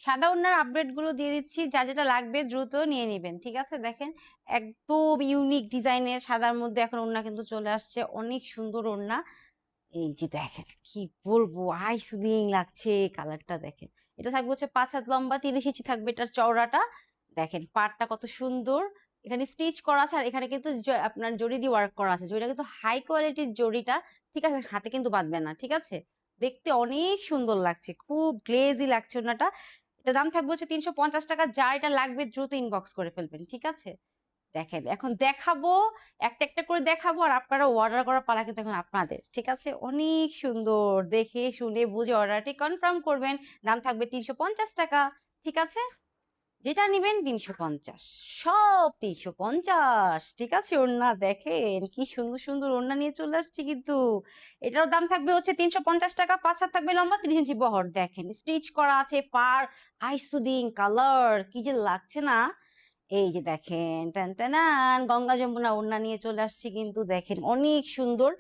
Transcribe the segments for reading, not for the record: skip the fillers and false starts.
সাদা ওড়নার আপডেট গুলো দিয়ে দিচ্ছি, যা যেটা লাগবে দ্রুত নিয়ে নিবেন। ঠিক আছে, দেখেন একদম ইউনিক ডিজাইনের সাদার মধ্যে এখন ওড়না কিন্তু চলে আসছে, অনেক সুন্দর ওড়না। এই যে দেখেন কি বলবো, আই সুদিং লাগছে কালারটা দেখেন। এটা থাকবে হচ্ছে 5 হাত লম্বা, 30 ইঞ্চি থাকবে এটার চওড়াটা। দেখেন পাড়টা কত সুন্দর, এখানে স্টিচ করা আছে, আর এখানে কিন্তু আপনার জড়ি দিয়ে ওয়ার্ক করা আছে। জড়িটা কিন্তু হাই কোয়ালিটির জড়িটা, ঠিক আছে, হাতে কিন্তু বাঁধবে না। ঠিক আছে, দেখতে অনেক সুন্দর লাগছে, খুব গ্লেজি লাগছে ওনাটা। এটা দাম থাকবে হচ্ছে 350 টাকা। যা এটা লাগবে দ্রুত ইনবক্স করে ফেলবেন। ঠিক আছে, দেখেন এখন দেখাবো, একটা একটা করে দেখাবো, আর আপনারা অর্ডার করার পালা কিন্তু এখন আপনাদের। ঠিক আছে, অনেক সুন্দর, দেখে শুনে বুঝে অর্ডারটি কনফার্ম করবেন। দাম থাকবে 350 টাকা। ঠিক আছে, যেটা নিবেন 350, সব 350। ঠিক আছে, ওড়না দেখেন কি সুন্দর সুন্দর ওড়না নিয়ে চলে আসছি কিন্তু। এটার দাম থাকবে হচ্ছে 350 টাকা। 5 হাত থাকবে লম্বা, 30 ইঞ্চি বহর। দেখেন স্টিচ করা আছে, পার আইসুদিং কালার, কি যে লাগছে না। এই যে দেখেন টান টানান গঙ্গা যমুনা ওড়না নিয়ে চলে আসছি কিন্তু, দেখেন অনেক সুন্দর।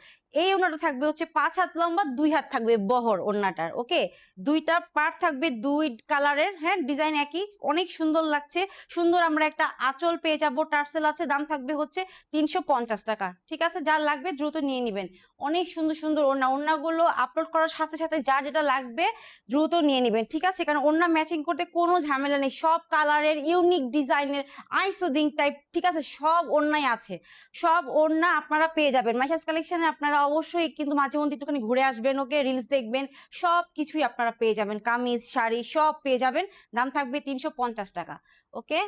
এই ওড়নাটা থাকবে হচ্ছে 5 হাত লম্বা, 2 হাত থাকবে বহর ওড়নাটার। ওকে, দুইটা পার্ট থাকবে দুই কালারের, হ্যাঁ, ডিজাইন একই, অনেক সুন্দর লাগছে। সুন্দর আমরা একটা আঁচল পেয়ে যাবো, টার্সেল আছে। দাম থাকবে হচ্ছে 350 টাকা। ঠিক আছে, যার লাগবে দ্রুত নিয়ে নিবেন। অনেক সুন্দর সুন্দর ওড়না, ওড়নাগুলো আপলোড করার সাথে সাথে যার যেটা লাগবে দ্রুত নিয়ে নিবেন। ঠিক আছে, কারণ ওড়না ম্যাচিং করতে কোনো ঝামেলা নেই, সব কালারের ইউনিক ডিজাইনের আইসোদিং টাইপ। ঠিক আছে, সব ওড়নাই আছে, সব ওড়না আপনারা পেয়ে যাবেন মাইশাস কালেকশনে। আপনারা অবশ্যই কিন্তু মাঝে মধ্যে একটুখানি ঘুরে আসবেন, ওকে, রিলস দেখবেন, সব কিছুই আপনারা পেয়ে যাবেন, কামিজ শাড়ি সব পেয়ে যাবেন। দাম থাকবে 350 টাকা। ওকে,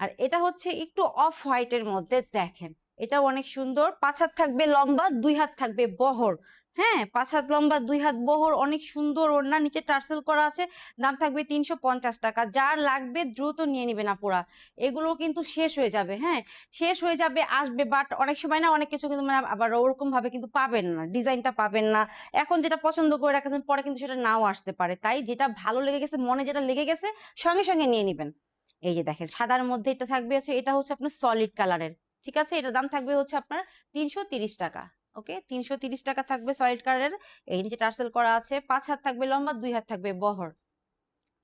আর এটা হচ্ছে একটু অফ হোয়াইটের মধ্যে, দেখেন এটা অনেক সুন্দর। 5 হাত থাকবে লম্বা, 2 হাত থাকবে বহর। হ্যাঁ, 5 হাত লম্বা, 2 হাত বহর, অনেক সুন্দর ওড়না, নিচে টার্সেল করা আছে। দাম থাকবে 350 টাকা। যার লাগবে দ্রুত নিয়ে নিবেন আপুরা, এগুলো কিন্তু শেষ হয়ে যাবে। হ্যাঁ, শেষ হয়ে যাবে, আসবে, বাট অনেক সময় না অনেক কিছু কিন্তু মানে আবার ওরকম ভাবে কিন্তু পাবেন না, ডিজাইনটা পাবেন না। এখন যেটা পছন্দ করে রাখেছেন, পরে কিন্তু সেটা নাও আসতে পারে, তাই যেটা ভালো লেগে গেছে, মনে যেটা লেগে গেছে, সঙ্গে সঙ্গে নিয়ে নিবেন। এই যে দেখেন সাদার মধ্যে এটা থাকবে হচ্ছে, এটা হচ্ছে আপনার সলিড কালারের। ঠিক আছে, এটা দাম থাকবে হচ্ছে আপনার 330 টাকা। ওকে, 330 টাকা থাকবে সলিড কালারের। এই নিচে টার্সেল করা আছে, 5 হাত থাকবে লম্বা, 2 হাত থাকবে বহর।